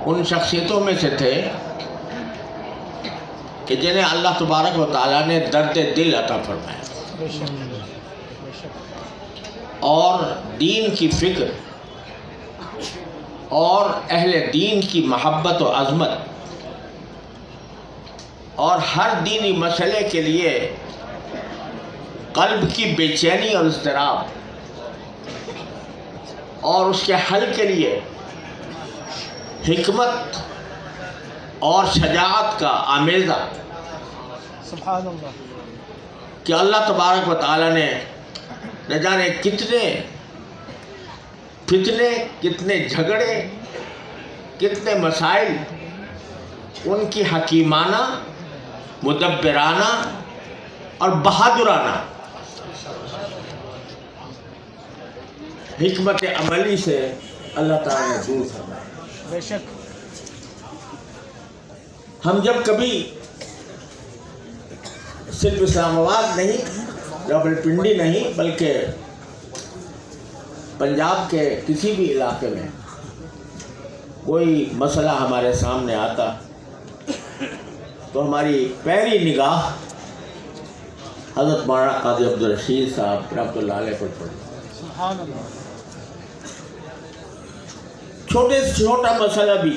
ان شخصیتوں میں سے تھے کہ جنہیں اللہ تبارک و تعالیٰ نے درد دل عطا فرمایا اور دین کی فکر اور اہل دین کی محبت و عظمت اور ہر دینی مسئلے کے لیے قلب کی بے چینی اور اضطراب اور اس کے حل کے لیے حکمت اور شجاعت کا آمیزہ سبحان اللہ کہ اللہ تبارک و تعالیٰ نے نہ جانے کتنے فتنے، کتنے جھگڑے، کتنے مسائل ان کی حکیمانہ، مدبرانہ اور بہادرانہ حکمت عملی سے اللہ تعالیٰ نے دور فرمایا۔ بے شک ہم جب کبھی صرف اسلام آباد نہیں، راولپنڈی نہیں، بلکہ پنجاب کے کسی بھی علاقے میں کوئی مسئلہ ہمارے سامنے آتا تو ہماری پہلی نگاہ حضرت مولانا قاضی عبدالرشید صاحب رحمۃ اللہ علیہ پر پڑتی۔ سبحان اللہ چھوٹے سے چھوٹا مسئلہ بھی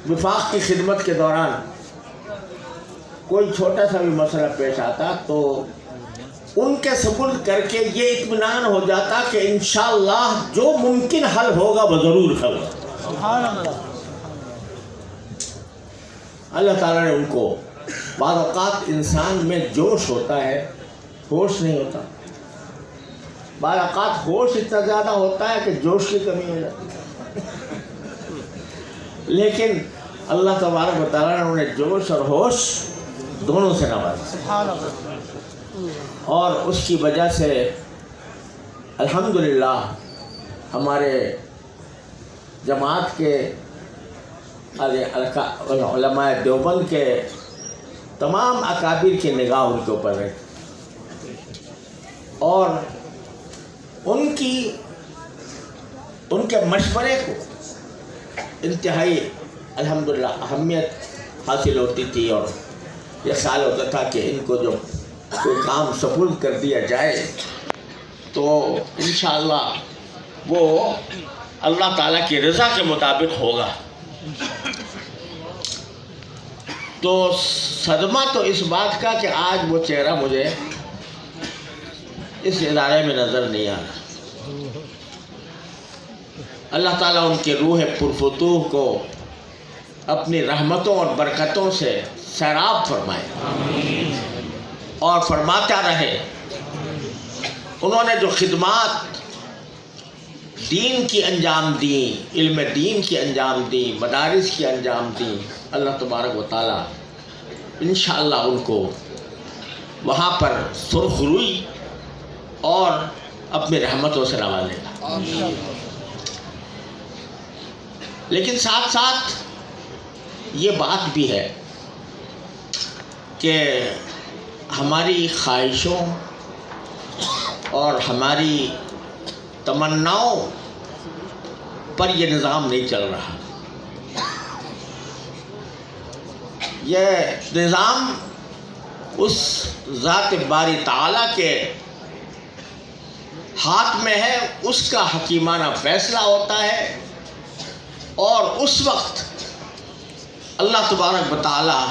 وفاق کی خدمت کے دوران کوئی چھوٹا سا بھی مسئلہ پیش آتا تو ان کے سپرد کر کے یہ اطمینان ہو جاتا کہ انشاءاللہ جو ممکن حل ہوگا وہ ضرور ہوگا۔ سبحان اللہ اللہ تعالیٰ نے ان کو، بعض اوقات انسان میں جوش ہوتا ہے، ہوش نہیں ہوتا، بعض اوقات ہوش اتنا زیادہ ہوتا ہے کہ جوش کی کمی ہو جاتی ہے، لیکن اللہ تبارک و تعالیٰ نے انہیں جوش اور ہوش دونوں سے نوازا سبحان اللہ اور اس کی وجہ سے الحمدللہ ہمارے جماعت کے علماء دیوبند کے تمام اکابر کی نگاہ ان کے اوپر رہتی اور ان کے مشورے کو انتہائی الحمدللہ اہمیت حاصل ہوتی تھی اور یہ خیال ہوتا تھا کہ ان کو جو کوئی کام سپرد کر دیا جائے تو انشاءاللہ وہ اللہ تعالیٰ کی رضا کے مطابق ہوگا۔ تو صدمہ تو اس بات کا کہ آج وہ چہرہ مجھے اس ادارے میں نظر نہیں آ رہا۔ اللہ تعالیٰ ان کے روح پرفتوح کو اپنی رحمتوں اور برکتوں سے سیراب فرمائے اور فرماتا رہے۔ انہوں نے جو خدمات دین کی انجام دیں، علم دین کی انجام دیں، مدارس کی انجام دیں، اللہ تبارک و تعالیٰ انشاءاللہ ان کو وہاں پر سرخ روئی اور اپنی رحمتوں سے نوازے گا۔ لیکن ساتھ ساتھ یہ بات بھی ہے کہ ہماری خواہشوں اور ہماری تمناؤں پر یہ نظام نہیں چل رہا۔ یہ نظام اس ذات باری تعالیٰ کے ہاتھ میں ہے، اس کا حکیمانہ فیصلہ ہوتا ہے اور اس وقت اللہ تبارک و تعالیٰ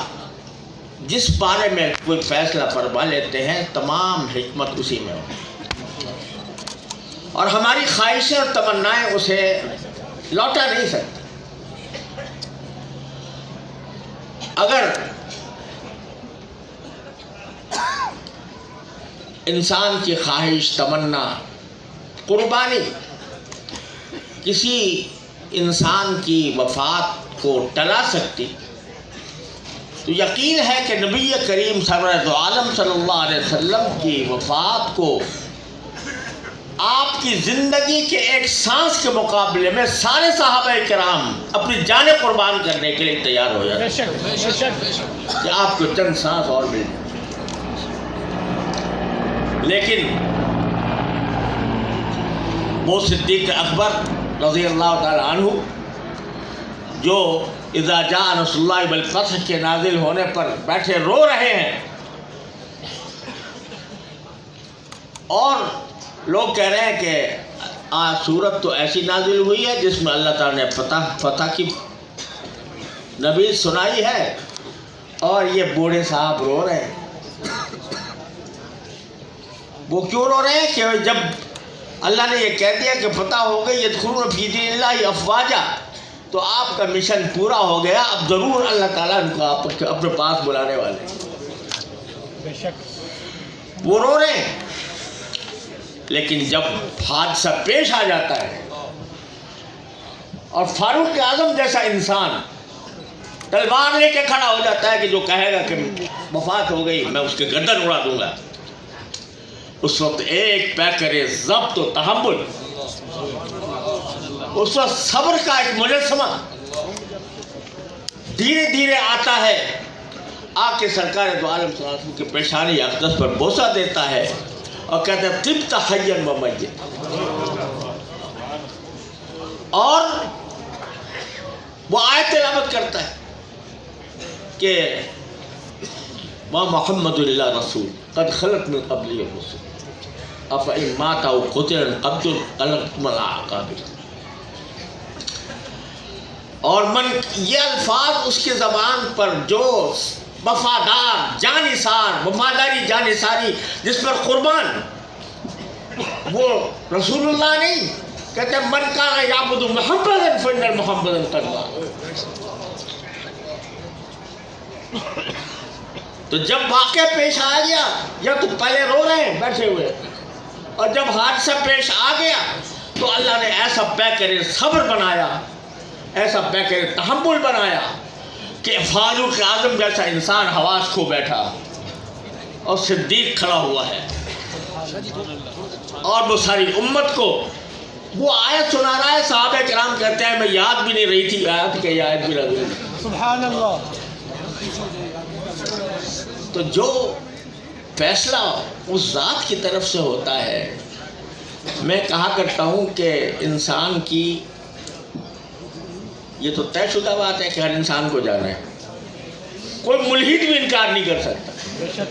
جس بارے میں کوئی فیصلہ فرما لیتے ہیں تمام حکمت اسی میں ہوتی ہے اور ہماری خواہشیں اور تمنائیں اسے لوٹا نہیں سکتی۔ اگر انسان کی خواہش، تمنا، قربانی کسی انسان کی وفات کو ٹلا سکتی تو یقین ہے کہ نبی کریم سرور دو عالم صلی اللہ علیہ وسلم کی وفات کو آپ کی زندگی کے ایک سانس کے مقابلے میں سارے صحابہ کرام اپنی جانیں قربان کرنے کے لیے تیار ہو جاتے ہیں کہ آپ کو چند سانس اور مل جائے۔ لیکن وہ صدیق اکبر رضی اللہ تعالی عنہ جو اذا جاء نصر اللہ والفتح کے نازل ہونے پر بیٹھے رو رہے ہیں، اور لوگ کہہ رہے ہیں کہ سورت تو ایسی نازل ہوئی ہے جس میں اللہ تعالیٰ نے فتح کی نبی سنائی ہے، اور یہ بوڑھے صاحب رو رہے ہیں۔ وہ کیوں رو رہے ہیں؟ کہ جب اللہ نے یہ کہہ دیا کہ فتح ہو گئی یدخلون فی دین اللہ افواجا، تو آپ کا مشن پورا ہو گیا، اب ضرور اللہ تعالیٰ ان کو اپنے پاس بلانے والے ہیں۔ بے شک وہ رو رہے ہیں، لیکن جب حادثہ پیش آ جاتا ہے اور فاروق اعظم جیسا انسان تلوار لے کے کھڑا ہو جاتا ہے کہ جو کہے گا کہ وفات ہو گئی میں اس کے گردن اڑا دوں گا، اس وقت ایک پیکر ضبط و تحمل، اس وقت صبر کا ایک مجسمہ دھیرے دھیرے آتا ہے، آ کے سرکار دو عالم صلی اللہ علیہ وسلم کی پیشانی اقدس پر بوسہ دیتا ہے اور کہتا ہے طبت حیا و میت، اور وہ آیت تلاوت کرتا ہے کہ ما محمد اللہ رسول قد خلت من قبلی الرسل افإن مات أو قتل انقلبتم على أعقابكم، اور یہ الفاظ اس کی زبان پر جو وفادار جانثار، وفاداری جانثاری جس پر قربان، وہ رسول اللہ نہیں، کہتے ہیں من کان یعبد محمدا فإن محمدا قد مات۔ تو جب واقعہ پیش آ گیا، یا تو پہلے رو رہے ہیں بیٹھے ہوئے، اور جب حادثہ پیش آ گیا تو اللہ نے ایسا پیکر صبر بنایا، ایسا پیکر تحمل بنایا کہ فاروق اعظم جیسا انسان حواس کھو بیٹھا، اور صدیق کھڑا ہوا ہے، اور وہ ساری امت کو وہ آیت سنا رہا ہے۔ صحابہ کرام کہتے ہیں میں یاد بھی نہیں رہی تھی آیت، کہ یہ آیت بھی نازل ہوئی۔ سبحان اللہ۔ تو جو فیصلہ اس ذات کی طرف سے ہوتا ہے، میں کہا کرتا ہوں کہ انسان کی یہ تو طے شدہ بات ہے کہ ہر انسان کو جانا ہے، کوئی ملحد بھی انکار نہیں کر سکتا، بے شک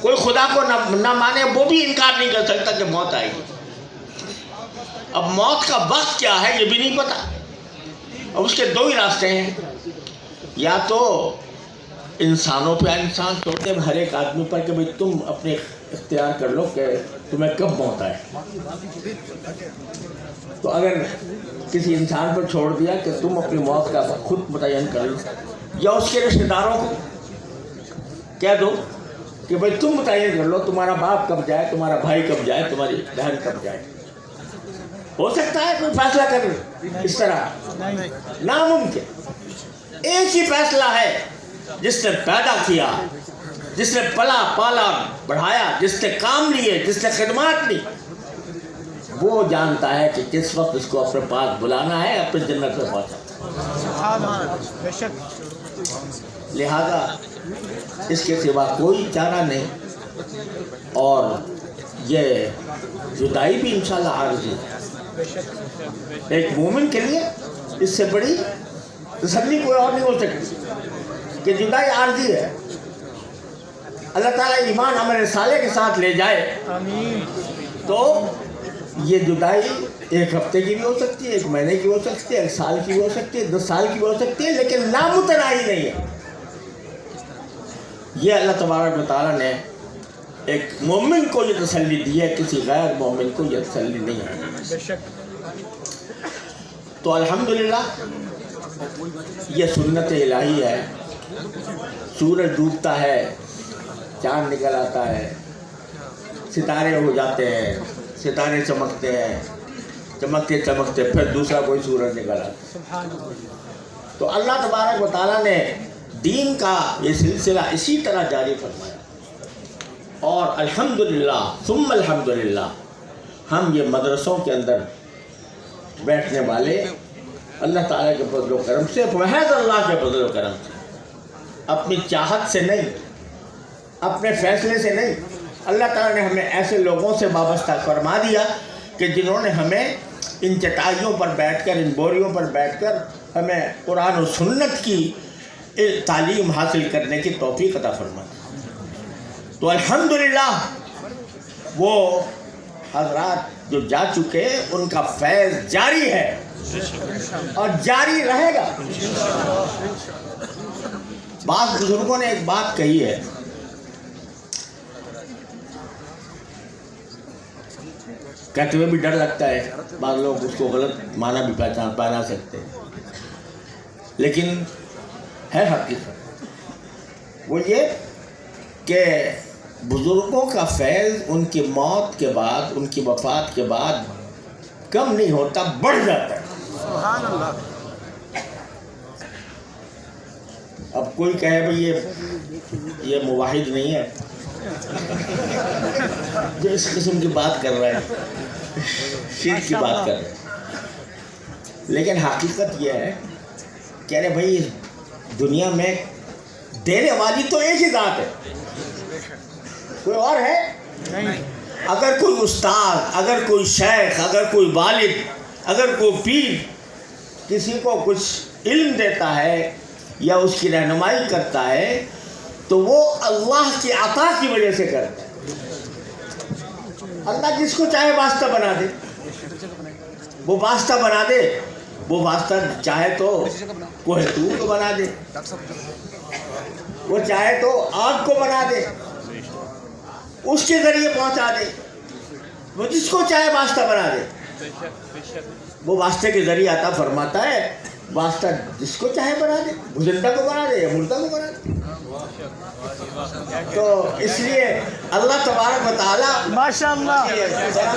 کوئی خدا کو نہ مانے وہ بھی انکار نہیں کر سکتا کہ موت آئے گی۔ اب موت کا وقت کیا ہے یہ بھی نہیں پتا، اب اس کے دو ہی راستے ہیں، یا تو انسانوں پہ انسان چھوڑتے ہیں ہر ایک آدمی پر کہ بھئی تم اپنے اختیار کر لو کہ تمہیں کب موت آئے۔ تو اگر کسی انسان پر چھوڑ دیا کہ تم اپنی موت کا خود متعین کر لو، یا اس کے رشتہ داروں کو کہہ دو کہ بھئی تم متعین کر لو تمہارا باپ کب جائے، تمہارا بھائی کب جائے، تمہاری بہن کب جائے۔ ہو سکتا ہے کوئی فیصلہ کر اس طرح؟ ناممکن۔ ایک ہی فیصلہ ہے، جس نے پیدا کیا، جس نے پلا پالا بڑھایا، جس نے کام لیے، جس نے خدمات لی، وہ جانتا ہے کہ کس وقت اس کو اپنے پاس بلانا ہے، اپنے جنت میں پہنچانا۔ سبحان اللہ، بے شک۔ لہذا اس کے سوا کوئی چارہ نہیں، اور یہ جدائی بھی انشاءاللہ عارضی ہے۔ ایک مومن کے لیے اس سے بڑی تسلی کوئی اور نہیں ہو سکتی کہ جدائی عارضی ہے۔ اللہ تعالیٰ ایمان عمل صالح کے ساتھ لے جائے آمین۔ تو یہ جدائی ایک ہفتے کی بھی ہو سکتی ہے، ایک مہینے کی ہو سکتی ہے، ایک سال کی بھی ہو سکتی ہے، 10 سال کی بھی ہو سکتی ہے، لیکن نامتناہی نہیں ہے۔ یہ اللہ تبارک و تعالیٰ نے ایک مومن کو یہ تسلی دی ہے، کسی غیر مومن کو یہ تسلی نہیں ہے۔ بے شک۔ تو الحمدللہ یہ سنت الہی ہے۔ سورج ڈوبتا ہے، چاند نکل آتا ہے، ستارے ہو جاتے ہیں، ستارے چمکتے ہیں، چمکتے چمکتے پھر دوسرا کوئی سورج نکل آتا ہے۔ سبحان اللہ۔ تو اللہ تبارک و تعالیٰ نے دین کا یہ سلسلہ اسی طرح جاری فرمایا، اور الحمدللہ ثم الحمدللہ ہم یہ مدرسوں کے اندر بیٹھنے والے اللہ تعالیٰ کے فضل و کرم سے، محض اللہ کے فضل و کرم سے، اپنی چاہت سے نہیں، اپنے فیصلے سے نہیں، اللہ تعالیٰ نے ہمیں ایسے لوگوں سے وابستہ فرما دیا کہ جنہوں نے ہمیں ان چٹائیوں پر بیٹھ کر، ان بوریوں پر بیٹھ کر ہمیں قرآن و سنت کی تعلیم حاصل کرنے کی توفیق عطا فرمائے۔ تو الحمدللہ وہ حضرات جو جا چکے ان کا فیض جاری ہے اور جاری رہے گا۔ بعض بزرگوں نے ایک بات کہی ہے، کہتے ہوئے بھی ڈر لگتا ہے، بعض لوگ اس کو غلط معنی بھی پہچان سکتے ہیں، لیکن ہے حقیقت۔ وہ یہ کہ بزرگوں کا فیض ان کی موت کے بعد، ان کی وفات کے بعد کم نہیں ہوتا، بڑھ جاتا ہے۔ سبحان اللہ۔ اب کوئی کہے بھئی یہ موحد نہیں ہے جو اس قسم کی بات کر رہا ہے، شرک کی بات کر رہا ہے، لیکن حقیقت یہ ہے کہ ارے بھائی دنیا میں دینے والی تو ایک ہی ذات ہے، کوئی اور ہے نہیں۔ اگر کوئی استاد، اگر کوئی شیخ، اگر کوئی والد، اگر کوئی پیر کسی کو کچھ علم دیتا ہے یا اس کی رہنمائی کرتا ہے تو وہ اللہ کی عطا کی وجہ سے کرتا ہے۔ اللہ جس کو چاہے واسطہ بنا دے، وہ واسطہ بنا دے، وہ واسطہ چاہے تو کوہ طور کو بنا دے، وہ چاہے تو آگ کو بنا دے، اس کے ذریعے پہنچا دے، وہ جس کو چاہے واسطہ بنا دے، وہ واسطے کے ذریعے عطا فرماتا ہے۔ واسطہ جس کو چاہے بنا دے، زندہ کو بنا دے یا مردہ کو بنا دے۔ تو اس لیے اللہ تبارک و تعالیٰ ماشاءاللہ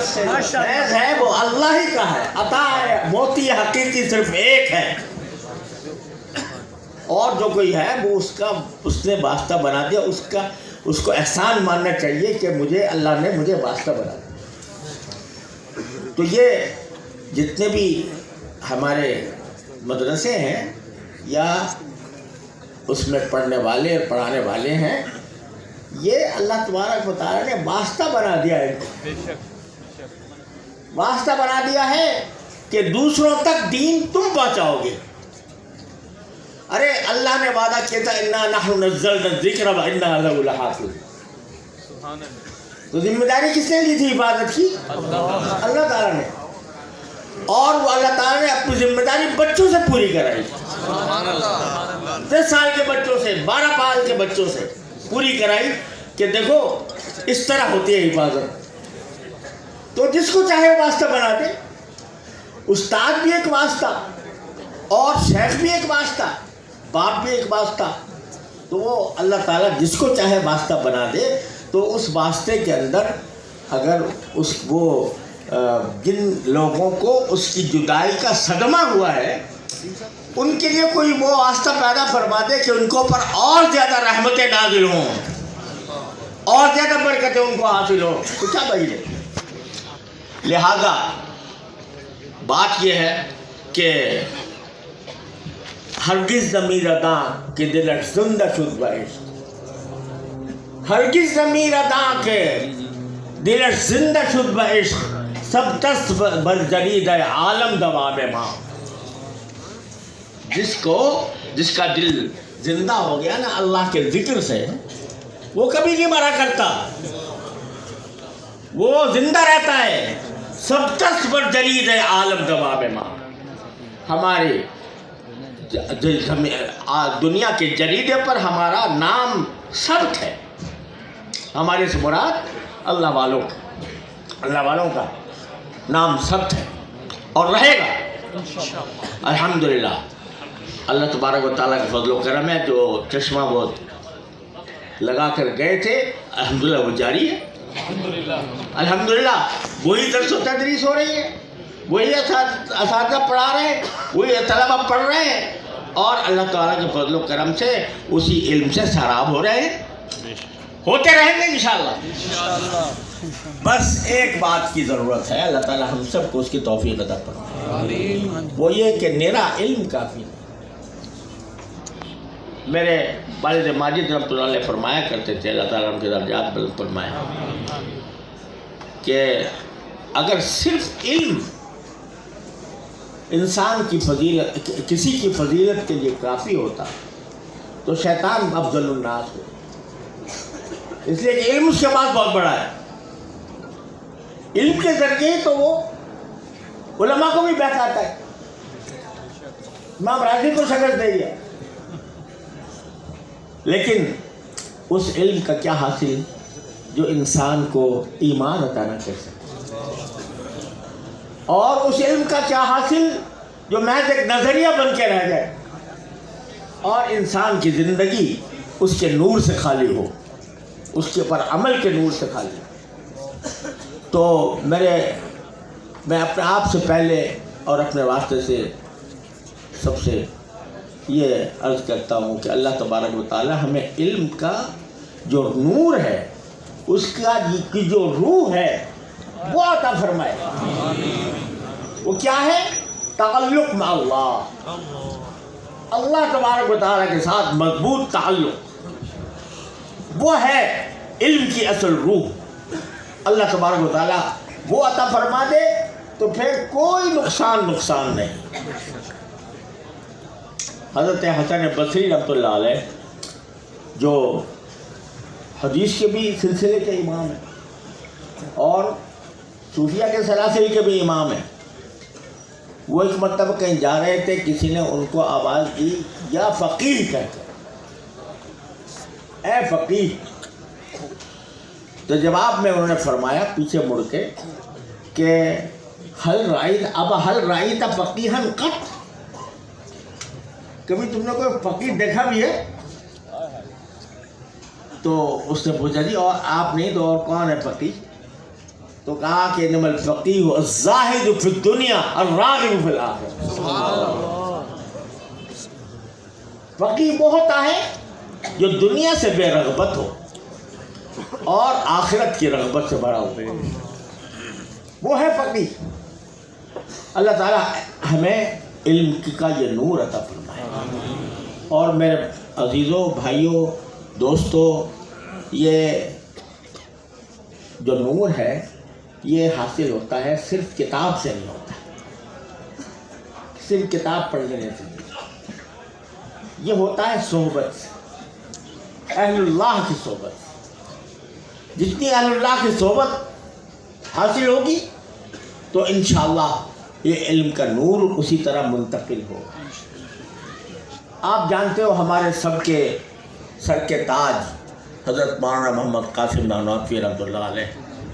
فیض ہے وہ اللہ ہی کا ہے، عطا ہے، موتی حقیقی صرف ایک ہے، اور جو کوئی ہے وہ اس نے واسطہ بنا دیا، اس کو احسان ماننا چاہیے کہ مجھے اللہ نے مجھے واسطہ بنا دیا۔ تو یہ جتنے بھی ہمارے مدرسے ہیں یا اس میں پڑھنے والے اور پڑھانے والے ہیں، یہ اللہ تبارک و تعالیٰ نے واسطہ بنا دیا ہے، واسطہ بنا دیا ہے کہ دوسروں تک دین تم پہنچاؤ گے۔ ارے اللہ نے وعدہ کیا تھا اِنَّا نَحْنُ نَزَّلْنَا الذِّكْرَ وَإِنَّا لَهُ لَحَافِظُونَ، تو ذمہ داری کس نے لی تھی حفاظت کی؟ اللہ تعالیٰ نے، اور وہ اللہ تعالیٰ نے اپنی ذمہ داری بچوں سے پوری کرائی، 10 سال کے بچوں سے، 12 سال کے بچوں سے پوری کرائی کہ دیکھو اس طرح ہوتی ہے حفاظت۔ تو جس کو چاہے واسطہ بنا دے، استاد بھی ایک واسطہ اور شیخ بھی ایک واسطہ، باپ بھی ایک واسطہ، تو وہ اللہ تعالیٰ جس کو چاہے واسطہ بنا دے، تو اس واسطے کے اندر اگر جن لوگوں کو اس کی جدائی کا صدمہ ہوا ہے ان کے لیے کوئی وہ واسطہ پیدا فرما دے کہ ان کو پر اور زیادہ رحمتیں نازل ہوں اور زیادہ برکتیں ان کو حاصل ہوں، تو کیا بھائی ہے۔ لہذا بات یہ ہے کہ ہرگز ضمیر اداں کہ دلش زندہ شد بعشق، ہرگز ضمیر اداں کہ دلش زندہ شد بعشق، سب دست بر جرید عالم دواب ماں۔ جس کا دل زندہ ہو گیا نا اللہ کے ذکر سے، وہ کبھی نہیں مرا کرتا، وہ زندہ رہتا ہے۔ سب دست بر جرید عالم دواب ماں، ہماری دنیا کے جریدے پر ہمارا نام ثبت ہے، ہمارے سے مراد اللہ والوں کا نام ثبت ہے اور رہے گا الحمدللہ۔ اللہ تبارک و تعالیٰ کا فضل و کرم ہے، جو چشمہ وہ لگا کر گئے تھے الحمدللہ وہ جاری ہے، الحمدللہ وہی درس و تدریس ہو رہی ہے، وہی اساتذہ پڑھا رہے ہیں، وہی طلبہ پڑھ رہے ہیں، اور اللہ تعالیٰ کے فضل و کرم سے اسی علم سے سراب ہو رہے ہیں، ہوتے رہیں گے انشاءاللہ۔ بس ایک بات کی ضرورت ہے، اللہ تعالیٰ ہم سب کو اس کی توفیق عطا فرمائے، وہ یہ کہ نرا علم کافی نہیں۔ میرے والد ماجد رحمۃ اللہ علیہ فرمایا کرتے تھے، اللہ تعالیٰ ان کے درجات بلند فرمائے، کہ اگر صرف علم انسان کی فضیلت کسی کی فضیلت کے لیے کافی ہوتا تو شیطان افضل الناس ہو، اس لیے کہ علم اس کے پاس بہت بڑا ہے، علم کے ذریعے تو وہ علماء کو بھی بہتاتا ہے، امام راضی کو شکست دے دیا، لیکن اس علم کا کیا حاصل جو انسان کو ایمان عطا نہ کر سکے، اور اس علم کا کیا حاصل جو محض ایک نظریہ بن کے رہ جائے اور انسان کی زندگی اس کے نور سے خالی ہو، اس کے اوپر عمل کے نور سے خالی ہو۔ تو میں اپنے آپ سے پہلے اور اپنے واسطے سے سب سے یہ عرض کرتا ہوں کہ اللہ تبارک و تعالی ہمیں علم کا جو نور ہے، اس کا کی جو روح ہے وہ عطا فرمائے۔ وہ کیا ہے؟ تعلق مع اللہ، اللہ تبارک و تعالیٰ کے ساتھ مضبوط تعلق، وہ ہے علم کی اصل روح۔ اللہ تبارک و تعالیٰ وہ عطا فرما دے تو پھر کوئی نقصان نہیں۔ حضرت حسن بصری رحمۃ اللہ علیہ جو حدیث کے بھی سلسلے کے امام ہیں اور صوفیہ کے سلاسل کے بھی امام ہیں، وہ ایک مرتبہ کہیں جا رہے تھے، کسی نے ان کو آواز دی یا فقیہ کہہ کر، اے فقیہ۔ تو جواب میں انہوں نے فرمایا پیچھے مڑ کے کہ حل رأیت فقیہا قط، کبھی تم نے کوئی فقیہ دیکھا بھی ہے؟ تو اس نے پوچھا جی اور آپ نہیں تو اور کون ہے فقیہ؟ تو کہا کہ انما الفقیہ الزاہد فی الدنیا الراغب فی الآخرہ۔ فقیہ وہ ہوتا ہے جو دنیا سے بے رغبت ہو اور آخرت کی رغبت سے بڑا ہو، وہ ہے فقیہ۔ اللہ تعالیٰ ہمیں علم کا یہ نور عطا فرمائے۔ اور میرے عزیزوں، بھائیوں، دوستوں، یہ جو نور ہے یہ حاصل ہوتا ہے صرف کتاب سے نہیں ہوتا، صرف کتاب پڑھ لینے سے نہیں، یہ ہوتا ہے صحبت سے، اہل اللہ کی صحبت سے۔ جتنی اہل اللہ کی صحبت حاصل ہوگی تو انشاءاللہ یہ علم کا نور اسی طرح منتقل ہوگا۔ آپ جانتے ہو ہمارے سب کے سر کے تاج حضرت مولانا محمد قاسم نانوتوی رحمۃ اللہ علیہ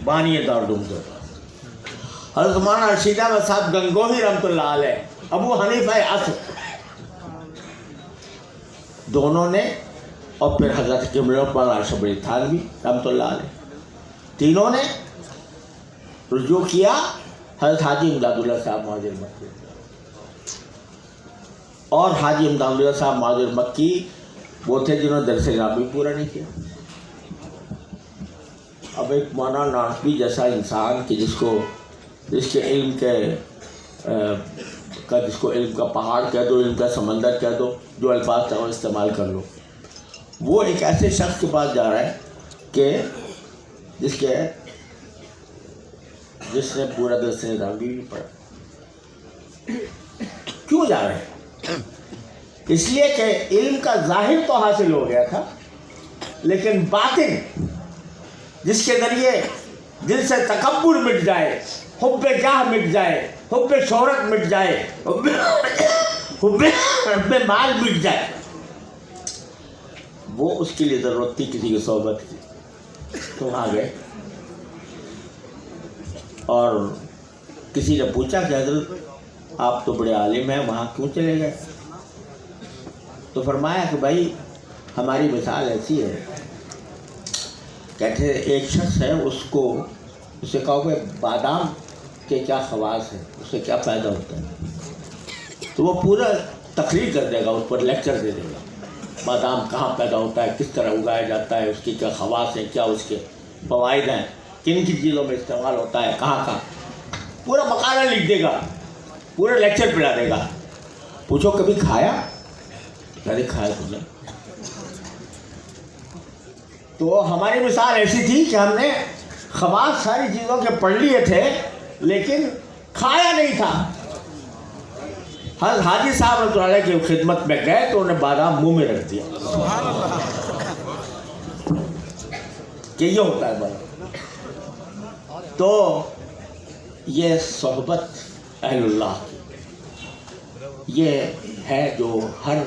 بانی دارالعلوم دیوبند، حضرت مولانا رشید احمد صاحب گنگوہی رحمۃ اللہ علیہ، ابو حنیفہ عصر، دونوں نے، اور پھر حضرت مولانا اشرف علی تھانوی رحمۃ اللہ علیہ، تینوں نے رجوع کیا حضرت حاجی امداد اللہ صاحب مہاجر مکی، اور حاجی امداد اللہ صاحب مہاجر مکی وہ تھے جنہوں نے درس نبوی پورا نہیں کیا۔ اب ایک مولانا نانوتوی جیسا انسان کہ جس کے علم جس کو علم کا پہاڑ کہہ دو، علم کا سمندر کہہ دو، جو الفاظ چاہو استعمال کر لو، وہ ایک ایسے شخص کے پاس جا رہا ہے کہ جس نے پورا درس نبوی بھی پڑھا۔ کیوں جا رہے ہیں؟ اس لیے کہ علم کا ظاہر تو حاصل ہو گیا تھا، لیکن باطن جس کے ذریعے دل سے تکبر مٹ جائے، حب جاہ مٹ جائے، حب شہرت مٹ جائے، حب مال مٹ جائے، وہ اس کے لیے ضرورت تھی کسی کی صحبت کی۔ تم آ گئے اور کسی نے پوچھا کہ حضرت آپ تو بڑے عالم ہیں، وہاں کیوں چلے گئے؟ تو فرمایا کہ بھائی ہماری مثال ایسی ہے، کہتے ہیں ایک شخص ہے، اسے کہو کہ بادام کے کیا خواص ہیں، اس سے کیا فائدہ ہوتا ہے، تو وہ پورا تقریر کر دے گا، اس پر لیکچر دے دے گا، بادام کہاں پیدا ہوتا ہے، کس طرح اگایا جاتا ہے، اس کی کیا خواص ہیں، کیا اس کے فوائد ہیں، کن کن چیزوں میں استعمال ہوتا ہے، کہاں کہاں، پورا مقالہ لکھ دے گا، پورا لیکچر پڑھا دے گا۔ پوچھو کبھی کھایا؟ کبھی کھایا تم نے؟ تو ہماری مثال ایسی تھی کہ ہم نے خواص ساری چیزوں کے پڑھ لیے تھے لیکن کھایا نہیں تھا۔ حاجی صاحب رحمۃ اللہ علیہ کی خدمت میں گئے تو انہیں بادام منہ میں رکھ دیا سبحان اللہ. کہ یہ ہوتا ہے بادام. تو یہ صحبت اہل اللہ کی یہ ہے جو ہر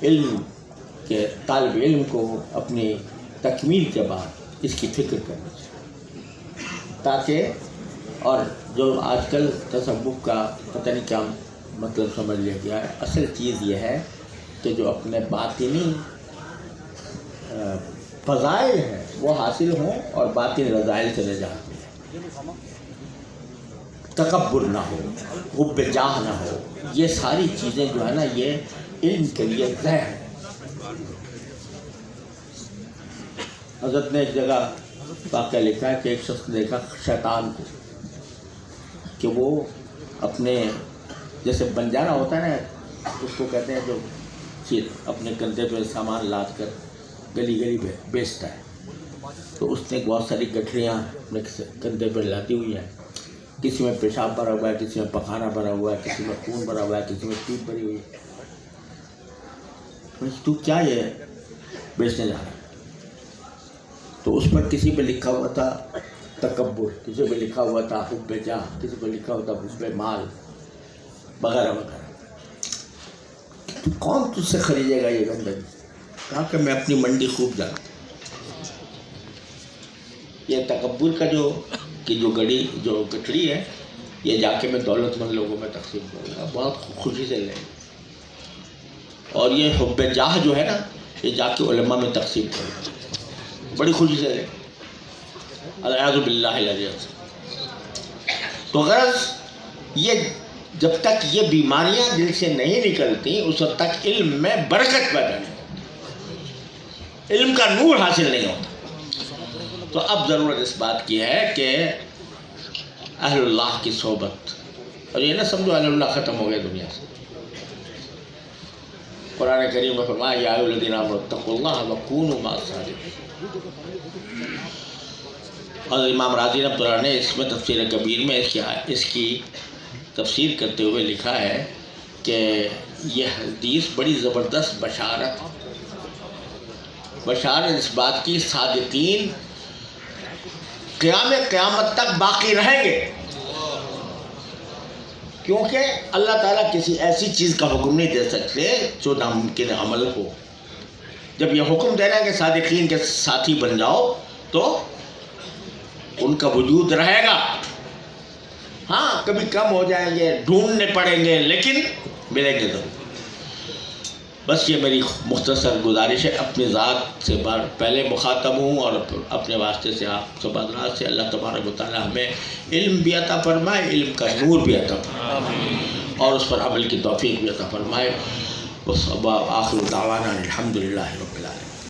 علم کے طالب علم کو اپنی تکمیل کے بعد اس کی فکر کرنی چاہیے، تاکہ اور جو آج کل تصوف کا پتہ نہیں کیا مطلب سمجھ لیا گیا ہے، اصل چیز یہ ہے کہ جو اپنے باطنی فضائل ہیں وہ حاصل ہوں اور باطنی رذائل سے نجات ملے، تکبر نہ ہو، حب جاہ نہ ہو. یہ ساری چیزیں جو ہے نا یہ علم کے لیے زہر ہے. حضرت نے ایک جگہ واقعہ لکھا ہے کہ ایک شخص نے دیکھا شیطان کو کہ وہ اپنے جیسے بنجارا ہوتا ہے نا، اس کو کہتے ہیں جو چیز اپنے کندھے پہ سامان لاد کر گلی گلی پہ بیچتا ہے. تو اس نے بہت ساری گٹھڑیاں اپنے کندھے پہ لاتی ہوئی ہیں، کسی میں پیشاب بھرا ہوا ہے، کسی میں پخانہ بھرا ہوا ہے، کسی میں خون بھرا ہوا ہے، کسی میں پیپ بھری ہوئی ہے. تو کیا یہ بیچنے جا رہا ہے؟ تو اس پر کسی پہ لکھا ہوا تھا تکبر، کسی پہ لکھا ہوا تھا حب جاہ، کسی پہ لکھا ہوا تھا حب مال وغیرہ وغیرہ. کون تجھ سے خریدے گا یہ گندگی؟ کہا کہ میں اپنی منڈی خوب جانتا ہوں. یہ تکبر کا جو گٹھڑی ہے یہ جا کے میں دولت مند لوگوں میں تقسیم کروں گا، بہت خوشی سے لیں. اور یہ حب جاہ جو ہے نا یہ جا کے علماء میں تقسیم کروں گا، بڑی خوشی سے لیں. اعوذ باللہ العظیم. تو غرض یہ جب تک یہ بیماریاں دل سے نہیں نکلتی اس وقت تک علم میں برکت پیدا نہیں، علم کا نور حاصل نہیں ہوتا. تو اب ضرورت اس بات کی ہے کہ اہل اللہ کی صحبت، اور یہ نہ سمجھو اہل اللہ ختم ہو گئے دنیا سے. قرآن کریم میں فرمایا یا ایھا الذین آمنوا اتقوا اللہ وکونوا مع الصادقین. اور امام راضی رحمۃ اللہ نے اس میں تفسیر کبیر میں اس کی تفسیر کرتے ہوئے لکھا ہے کہ یہ حدیث بڑی زبردست بشارت اس بات کی صادقین قیامت تک باقی رہیں گے، کیونکہ اللہ تعالیٰ کسی ایسی چیز کا حکم نہیں دے سکتے جو ناممکن عمل ہو. جب یہ حکم دے رہے ہیں کہ صادقین کے ساتھی بن جاؤ تو ان کا وجود رہے گا. ہاں کبھی کم ہو جائیں گے، ڈھونڈنے پڑیں گے، لیکن ملیں گے ضرور. بس یہ میری مختصر گزارش ہے. اپنی ذات سے پہلے مخاطب ہوں اور اپنے واسطے سے آپ سب حضرات سے اللہ تبارک و تعالیٰ ہمیں علم بھی عطا فرمائے، علم کا نور بھی عطا فرمائے اور اس پر عمل کی توفیق بھی عطا فرمائے. آخر دعوانا الحمدللہ رب العالمین.